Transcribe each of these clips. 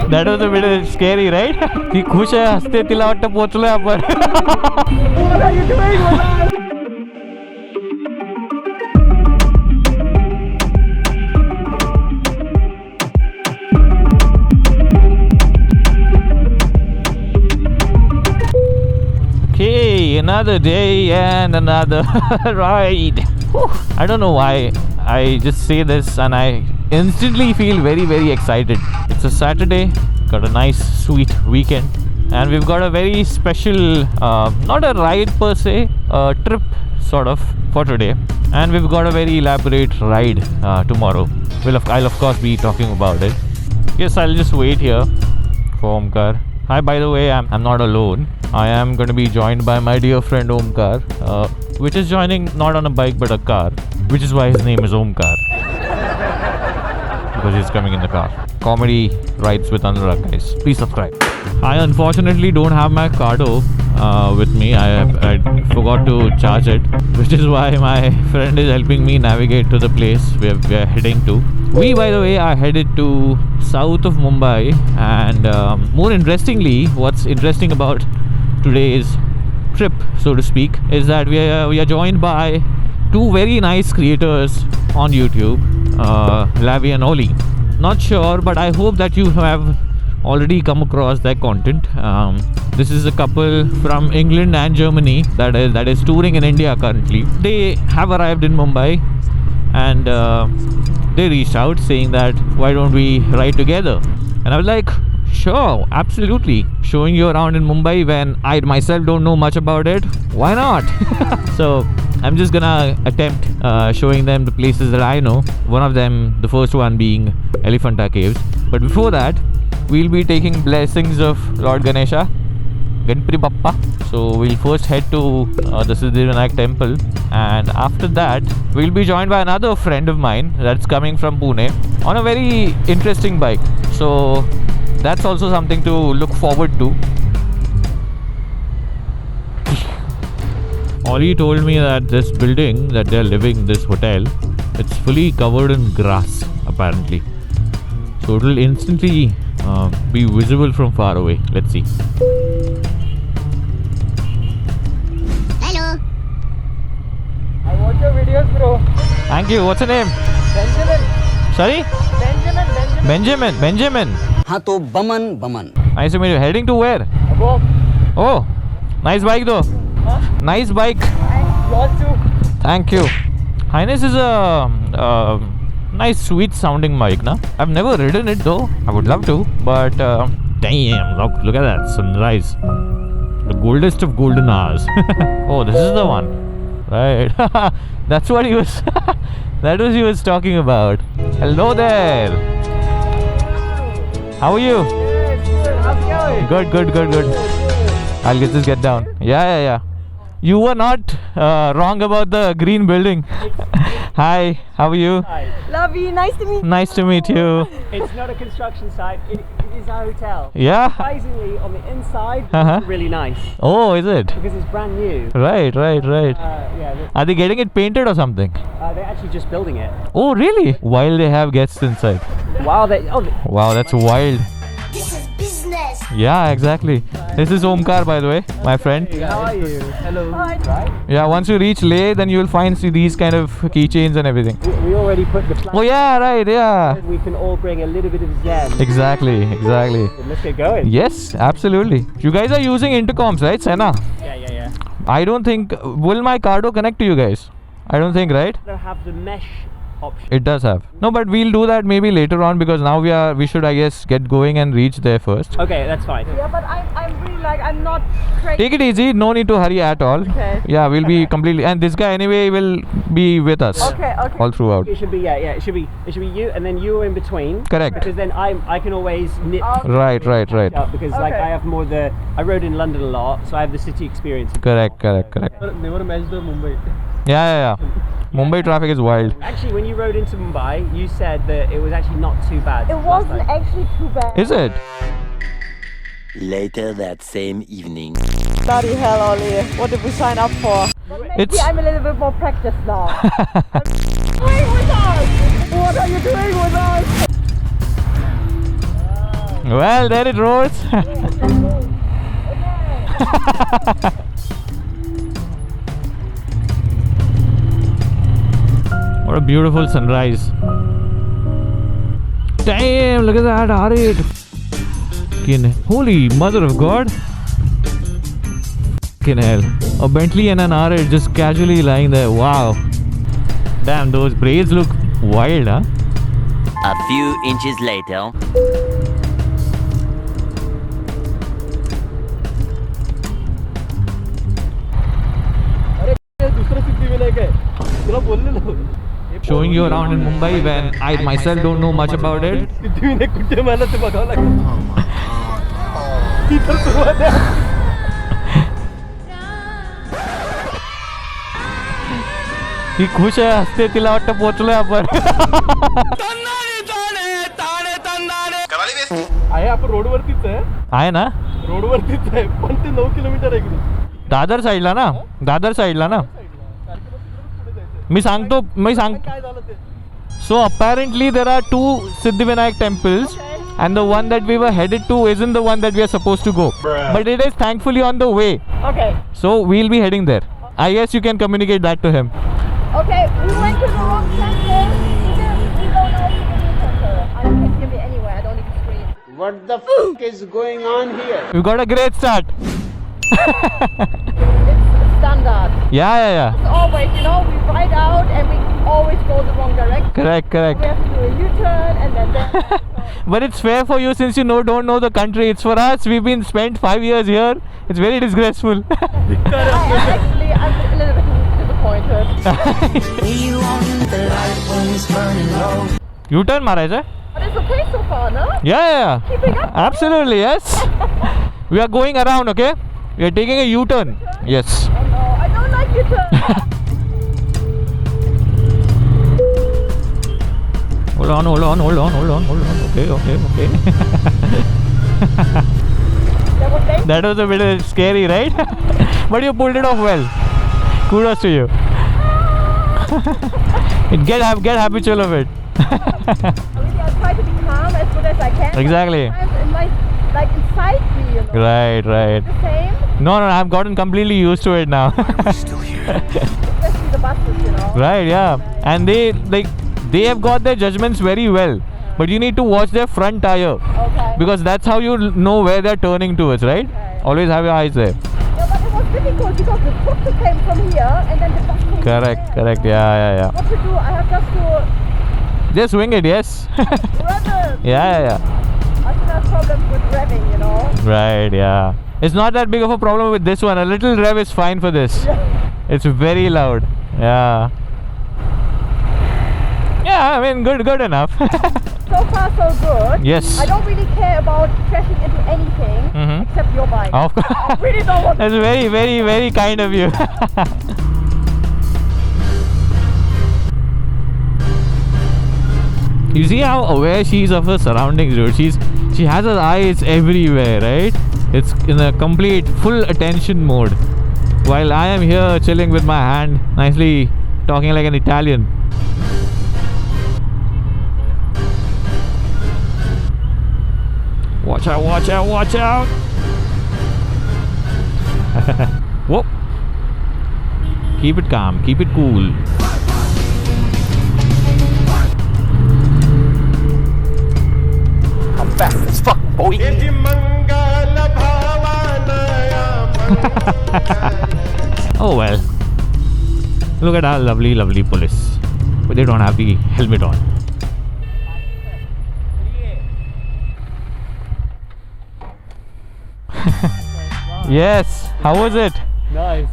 That was a bit scary, right? ती खुश आहे, हसते, तिला वाटतं पोहोचलोय आपण. What are you doing with us? Okay, another day and another ride. Whew. I don't know why I just say this and I instantly feel very excited. It's a Saturday, got a nice sweet weekend, and we've got a very special, not a ride per se, a trip sort of for today, and we've got a very elaborate ride tomorrow. I'll of course be talking about it. Yes, I'll just wait here for Omkar. Hi, by the way, I'm not alone. I am going to be joined by my dear friend Omkar, which is joining not on a bike but a car, which is why his name is Omkar. Because he's coming in the car. Comedy rides with Anurag, guys. Please subscribe. I unfortunately don't have my Cardo with me. I forgot to charge it, which is why my friend is helping me navigate to the place where we are heading to. We, by the way, are headed to south of Mumbai, and more interestingly, what's interesting about today's trip, so to speak, is that we are joined by two very nice creators on YouTube, Lavi and Oli. Not sure, but I hope that you have already come across their content. This is a couple from England and Germany that is touring in India currently. They have arrived in Mumbai, and they reached out saying that why don't we ride together, and I was like, sure, absolutely. Showing you around in Mumbai when I myself don't know much about it, why not? So I'm just gonna attempt showing them the places that I know. One of them, the first one being Elephanta Caves. But before that, we'll be taking blessings of Lord Ganesha, Ganpati Bappa. So we'll first head to the Siddhivinayak temple, and after that we'll be joined by another friend of mine that's coming from Pune on a very interesting bike. So that's also something to look forward to. Ollie told me that this building that they're living, this hotel, it's fully covered in grass apparently. So it will instantly be visible from far away. Let's see. Hello. I watch your videos, bro. Thank you. What's your name? Benjamin. Sorry? Benjamin. हाँ तो Boman. Nice to meet you. Heading to where? Above. Oh, nice bike though. Huh? Nice bike. Yours too. Thank you. Highness is a nice sweet sounding bike, na? I've never ridden it though. I would love to, but damn, look at that sunrise. The goldest of golden hours. Oh, this is the one. Right. That's what he was that was he was talking about. Hello there. How are you? How's it going? Good. I'll just get down. Yeah. You were not wrong about the green building. Hi, how are you? Hi. Lovey, nice to meet you. Nice to meet you. It's not a construction site. It is a hotel. Yeah. Surprisingly, on the inside, Uh-huh. really nice Oh, is it? because it's brand new. Right. Yeah, Are they getting it painted or something? they're actually just building it. Oh, really? While they have guests inside. Wow, Wow, that's wild. This is business. Yeah, exactly. This is Omkar, by the way, my friend. how are you? Hello. Hi. Right? Yeah, once you reach Leh, then you will find these kind of keychains and everything. We already put the plan. Oh, yeah, right, yeah. We can all bring a little bit of zen. Exactly. Let's get going. Yes, absolutely. You guys are using intercoms, right, Sena? Yeah. I don't think... Will my Cardo connect to you guys? I don't think, right? They'll have the mesh option. It does have. No, but we'll do that maybe later on, because now we should, I guess, get going and reach there first. Okay, that's fine. Yeah, but I'm really I'm not crazy. Take it easy. No need to hurry at all. Okay. Yeah, we'll be completely... And this guy anyway will be with us. Okay. All throughout. It should be it should be you, and then you in between. Correct. Because then I can always nip Right. up because like Okay. I have more I rode in London a lot, so I have the city experience. Correct. Never matched the Mumbai. Yeah. Mumbai traffic is wild. Actually, when you rode into Mumbai, you said that it was actually not too bad. It last wasn't time. actually too bad. Is it? Later that same evening. Bloody hell, Ollie. What did we sign up for? But maybe It's- I'm a little bit more practiced now. Doing with us? What are you doing with us? Well, there it rolls. What a beautiful sunrise. Damn, look at that R8. Holy mother of God. Fucking hell. A Bentley and an R8 just casually lying there. Wow. Damn, those braids look wild, huh? A few inches later. Showing you around in Mumbai when I myself don't know much about it. ही खुश आहे हसते तिला वाटतं पोहोचलोय आपण आहे आपण रोडवरतीच आहे ना रोडवरतीच आहे पण ते 9 किलोमीटर आहे इकडे दादर साईडला ना दादर साईडला ना मी सांगतो काय झालं ते So apparently there are two Siddhivinayak temples and the one that we were headed to isn't the one that we are supposed to go. But it is thankfully on the way. Okay. So we'll be heading there. I guess you can communicate that to him. Okay, we went to the wrong temple. We don't know the temple. I don't think give me anywhere. I don't need to scream. What the fuck is going on here? We got a great start. It's standard. Yeah. As always, you know, we ride out and we always go the wrong direction. Correct. We have to do a U-turn and then But it's fair for you since you don't know the country. It's for us. We've been spent 5 years here. It's very disgraceful. I'm a little bit disappointed. U-turn मारायचं? But it's okay so far, no? Yeah. Keeping up? Absolutely, yes. We are going around, okay? We are taking a U-turn. Yes. Oh no, I don't like U-turn. Hold on. Okay. That was a bit scary, right? But you pulled it off well. Kudos to you. Get habitual of it. Really, I try to be calm as good as I can. Exactly. Sometimes it might like incite me, you know. Right. The same, No, I've gotten completely used to it now. especially the buses, you know. Right, yeah. And they have got their judgments very well. But you need to watch their front tire. Okay. Because that's how you know where they're turning towards, right? Okay. Always have your eyes there. Yeah, but it was difficult because the truck came from here and then the bus came from Correct. there. Yeah. What to do? I have just to Just swing it, yes. rev it. Yeah. I should have problems with revving, you know. Right, yeah. It's not that big of a problem with this one. A little rev is fine for this. It's very loud. Yeah. Yeah, I mean, good enough. So far, so good. Yes. I don't really care about crashing into anything except your bike. Of course. I really don't want That's very kind of you. You see how aware she is of her surroundings, dude. She has her eyes everywhere, right? It's in a complete full attention mode. While I am here chilling with my hand, nicely talking like an Italian. Watch out. Whoop. Keep it calm, keep it cool. I'm fast as fuck, boy. Oh well. Look at our lovely police. But they don't have the helmet on. Yes. How was it? Nice.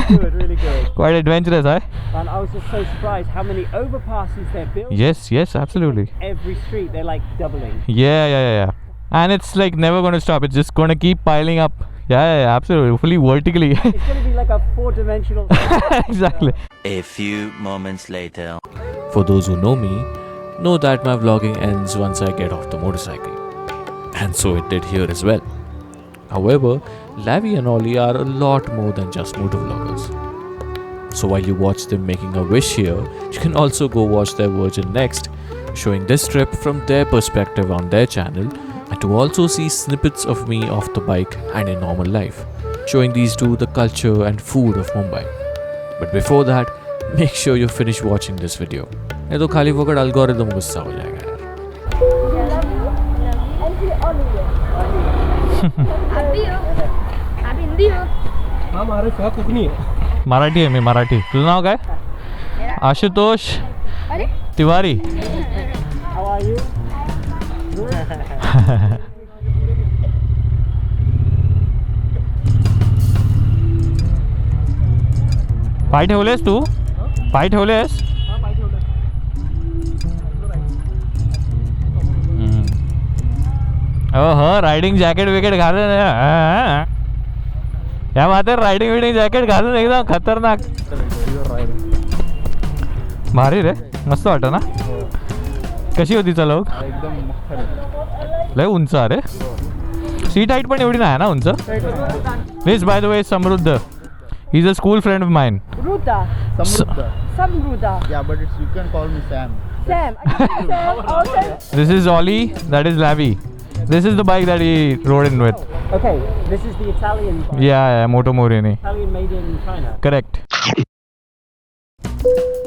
Good, really good. Quite adventurous, huh? And I was just so surprised how many overpasses they're building. Yes, absolutely. Every street they're like doubling. Yeah. And it's like never gonna stop. It's just gonna keep piling up. Yeah, absolutely. Fully vertically. It's going to be like a 4-dimensional. Exactly. A few moments later. For those who know me, know that my vlogging ends once I get off the motorcycle. And so it did here as well. However, Lavi and Ollie are a lot more than just motovloggers. So while you watch them making a wish here, you can also go watch their version next, showing this trip from their perspective on their channel, and to to also see snippets of me off the bike and in normal life, showing these two the culture and food of Mumbai. But before that, make sure you finish watching this video. नहीं तो खाली वक्त algorithm गुस्सा हो जाएगा यार. हा महाराष्ट्र कोकणी आहे. मराठी आहे मी, मराठी. तुझं नाव काय? Ashutosh Tiwari. How are you? पाय ठेवलेस तू? पाय ठेवलेस? हो रायडिंग जॅकेट विकेट घालून या बात आहे. रायडिंग विडिंग जॅकेट घालून एकदम खतरनाक. भारी रे, मस्त वाटतं ना. कशी होती चलव? लय उंच. अरे सीट हाईट पण एवढी नाही ना उंच. दिस बाय द वे समृद्ध. He is a school friend of mine. Ruda. Samruda. Yeah, but you can call me Sam. Sam. Sam. Also. This is Ollie, that is Lavi. This is the bike that he rode in with. Okay, this is the Italian bike. Yeah, Moto Morini. Italian made in China. Correct.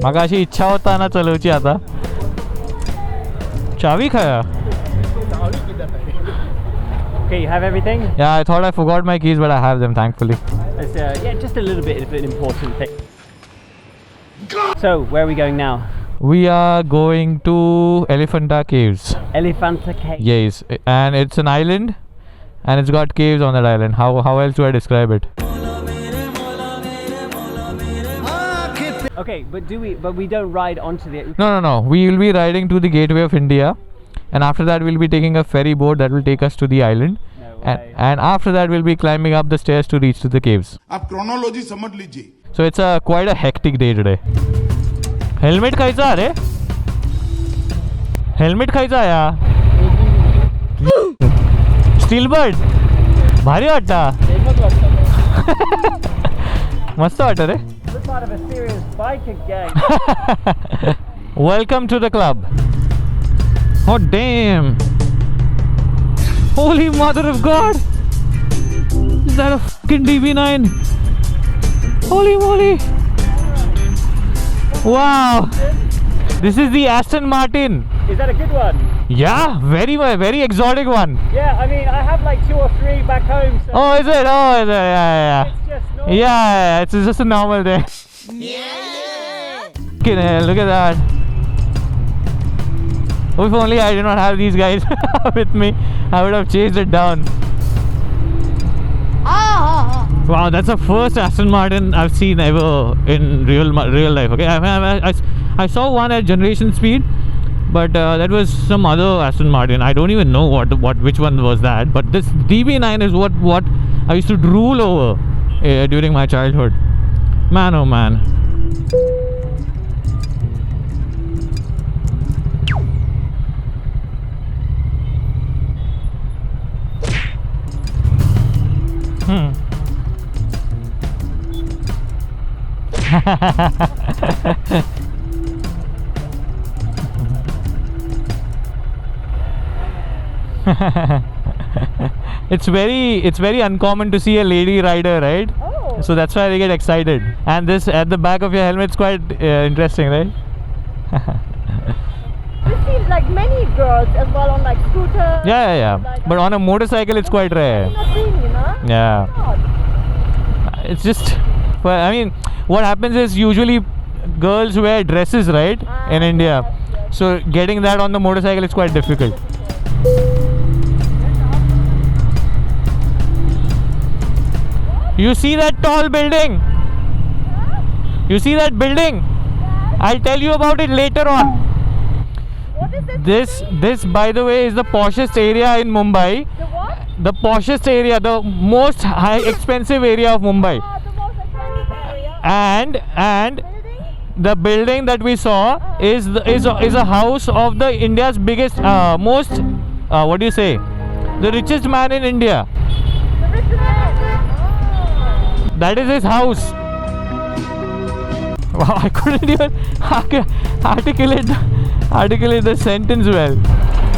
मागा अशी इच्छा होता ना चलवची आता. चावी खाया. Okay, you have everything? Yeah, I thought I forgot my keys, but I have them thankfully. It's, yeah, just a little bit of an important thing. So, where are we going now? We are going to Elephanta Caves. Elefanta Cave. Yes, and it's an island, and it's got caves on that island. How else do I describe it? Okay, but we don't ride onto the. No. We will be riding to the Gateway of India, and after that we'll be taking a ferry boat that will take us to the island. No way. And after that we'll be climbing up the stairs to reach to the caves. आप chronology समझ लीजिए. So it's quite a hectic day today. Helmet खायचा अरे. Helmet खायचा या. Steelbird. भारी वाटता. मस्त वाटतं रे. We're part of a serious biker gang. Welcome to the club. Oh damn. Holy mother of God. Is that a fucking DB9? Holy moly. Wow. This is the Aston Martin. Is that a good one? Yeah, very exotic one. Yeah, I mean, I have like 2 or 3 back home. So Oh, is it? Yeah. it's just normal. Yeah, it's just a normal day. Fucking hell, look at that. If only I did not have these guys with me, I would have chased it down. Wow, that's the first Aston Martin I've seen ever in real life. Okay, I saw one at Generation Speed, but that was some other Aston Martin. I don't even know which one was that. But this DB9 is what I used to drool over during my childhood. Man, oh man. It's very uncommon to see a lady rider, right? Oh. So that's why they get excited. And this at the back of your helmet's quite interesting, right? You see like many girls as well on like scooter. Yeah. Like, But on a motorcycle, it's quite rare. I've not seen, you know. Yeah. God. It's just, well, I mean, what happens is usually girls wear dresses, right, in India. Yes. So getting that on the motorcycle is quite difficult. You see that tall building? You see that building? I'll tell you about it later on. What is it? This by the way is the poshest area in Mumbai. The what? The poshest area, the most high expensive area of Mumbai. Oh, the most expensive area. And Building? the building that we saw is a house of the India's biggest most what do you say, the richest man in India. The rich man. Oh. That is his house. Wow, I couldn't even articulate the sentence well.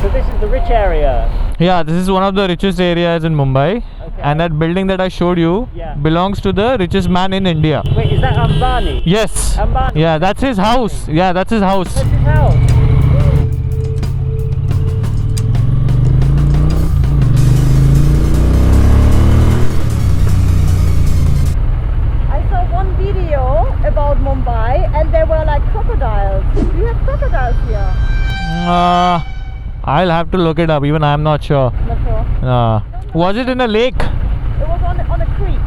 So this is the rich area. Yeah, this is one of the richest areas in Mumbai. Okay. And that building that I showed you Yeah. belongs to the richest man in India. Wait, is that Ambani? Yes. Ambani? Yeah, that's his house. Yeah, that's his house. That's his house. I saw one video about Mumbai and there were like crocodiles. Do you have crocodiles here? I'll have to look it up. Even I'm not sure. Not sure. Was it in a lake? It was on a creek,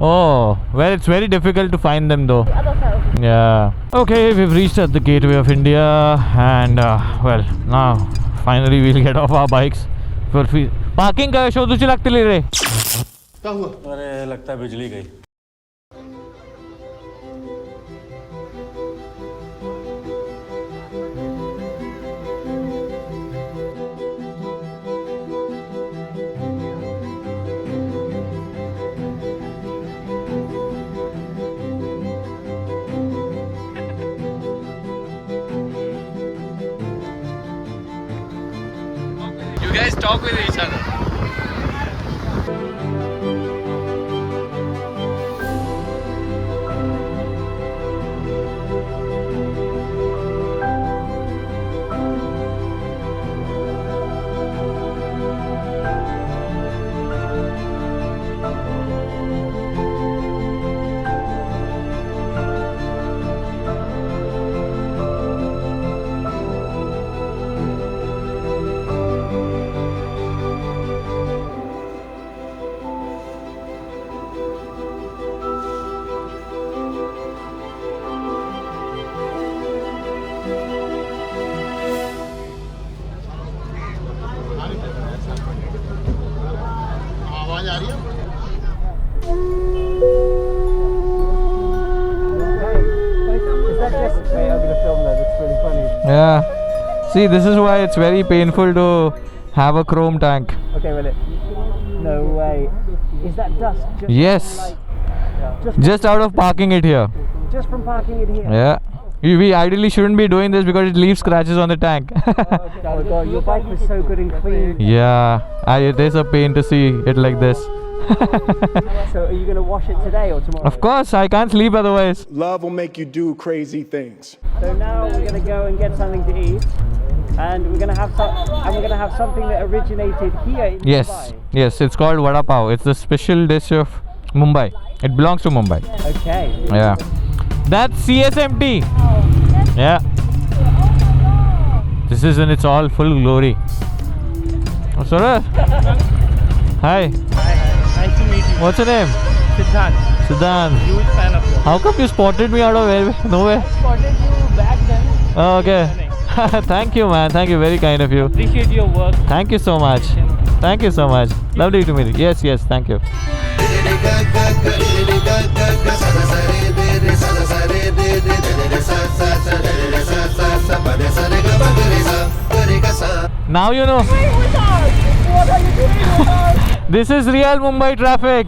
Oh, well, it's very difficult to find them though. the other side of the Yeah. Okay, we've reached at the gateway of India, and well, now finally we'll get off our bikes. For parking का शोधूची लागतील रे. अरे लगता है बिजली गई. You guys talk with each other. आवाज आ रही है? Is that just... Wait, I'm going to film that. It's really funny. Yeah. See, this is why it's very painful to have a chrome tank. Okay, will it? No way. Is that dust just Yes. from, Just out of parking it here. just from parking it here? Yeah. We ideally shouldn't be doing this because it leaves scratches on the tank. Oh god, your bike was so good and clean. Yeah, it is a pain to see it like this. So are you going to wash it today or tomorrow? Of course, I can't sleep otherwise. Love will make you do crazy things. So now we're going to go and get something to eat, and we're going to have something that originated here in Yes, Mumbai. yes, it's called Vada Pav. It's the special dish of Mumbai. It belongs to Mumbai. Okay. Yeah. That's CSMT. Yeah. This is in its all full glory. Oh, Surat. Hi. Nice to meet you. What's your name? Siddharth, Siddhant. huge fan of yours. How come you spotted me out of nowhere? Spotted you back then. Oh, okay. Thank you, man. Thank you. Very kind of you. Appreciate your work. Thank you so much. Thank you so much. Lovely to meet you. Yes, yes. Thank you. Now you know. What are you doing with us? This is real Mumbai traffic.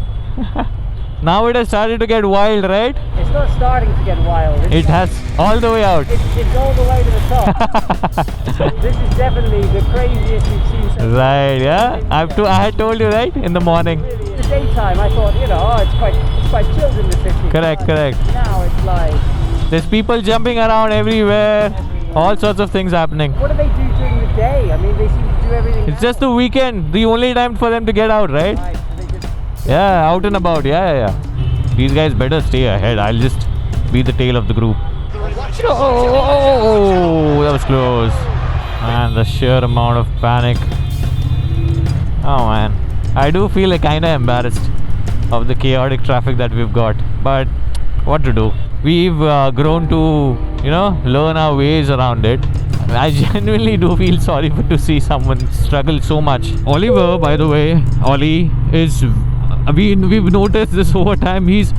Now it has started to get wild, right? It's not starting to get wild. It has all the way out. It's all the way to the top. This is definitely the craziest we've seen so far. Right, yeah. I had told you, right? In the morning. Really, in the daytime, I thought, it's quite chilled in the city. Correct, correct. Now it's like, There's people jumping around everywhere. All sorts of things happening. what do they do during the day? I mean, they seem to do everything. It's just the weekend. The only time for them to get out, right? Right, so they just Yeah, out and about. Yeah. These guys better stay ahead. I'll just be the tail of the group. Oh, that was close. Man, the sheer amount of panic. Oh man, I do feel kind of embarrassed of the chaotic traffic that we've got. But what to do? We've grown to, learn our ways around it. I genuinely do feel sorry to see someone struggle so much. Oliver, by the way, Ollie is. We've noticed this over time. He's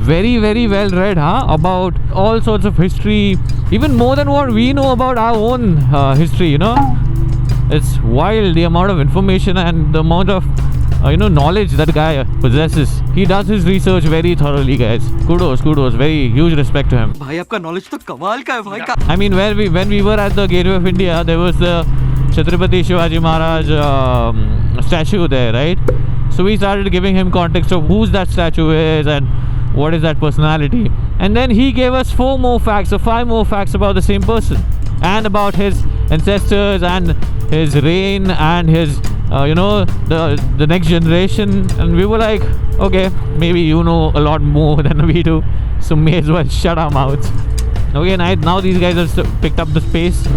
very, very well read, about all sorts of history, even more than what we know about our own history. It's wild the amount of information and the amount of knowledge that guy possesses. He does his research very thoroughly, guys. Kudos. Very huge respect to him. भाई आपका knowledge तो कमाल का है भाई का. I mean, when we were at the Gateway of India, there was the Chhatrapati Shivaji Maharaj statue there, right? So we started giving him context of who's that statue is and what is that personality. And then he gave us 4 more facts or 5 more facts about the same person and about his ancestors and his reign and his the next generation. And we were like, okay, maybe you know a lot more than we do, so may as well shut our mouths. Okay, now these guys have picked up the pace.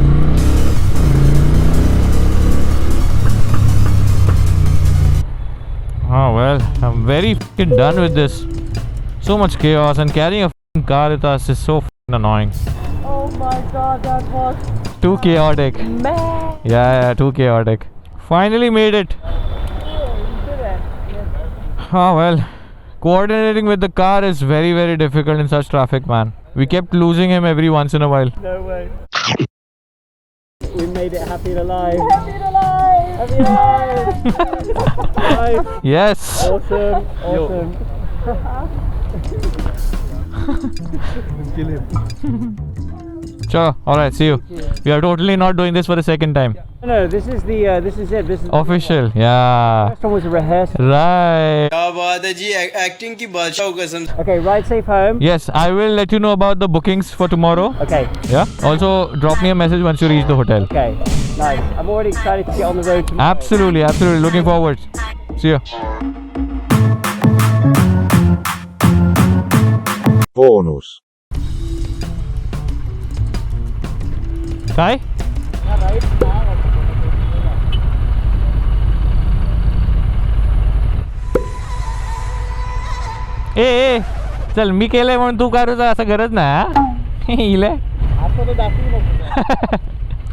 Oh well, I'm very f***ing done with this. So much chaos, and carrying a f***ing car with us is so f***ing annoying. Oh my god, that was Too chaotic. mad. Yeah, too chaotic. Finally made it. Oh well, coordinating with the car is very, very difficult in such traffic, man. We kept losing him every once in a while. No way. We made it happy and alive. Happy and alive! Happy and alive! Alive. Yes. Awesome, awesome. Sure. All right. See you. We are totally not doing this for the second time. No, this is it. This is the Official. Yeah. first one was a rehearsal. Right. Acting की बादशाह कसम Okay, ride safe home. Yes, I will let you know about the bookings for tomorrow. Okay, Yeah. Also, drop me a message once you reach the hotel. okay, nice. I'm already excited to get on the road tomorrow. Absolutely. Absolutely. Looking forward. See you. Bonus. Kai? ए चल मी केलंय म्हणून तू करू असं गरज नाही इले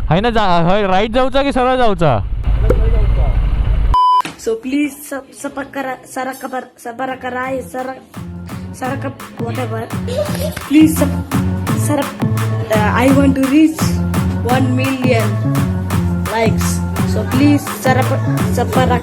आहे ना राईट जाऊचा की सरळ जाऊचा So please whatever. Please I want to reach 1 million likes. So please sarapakarai.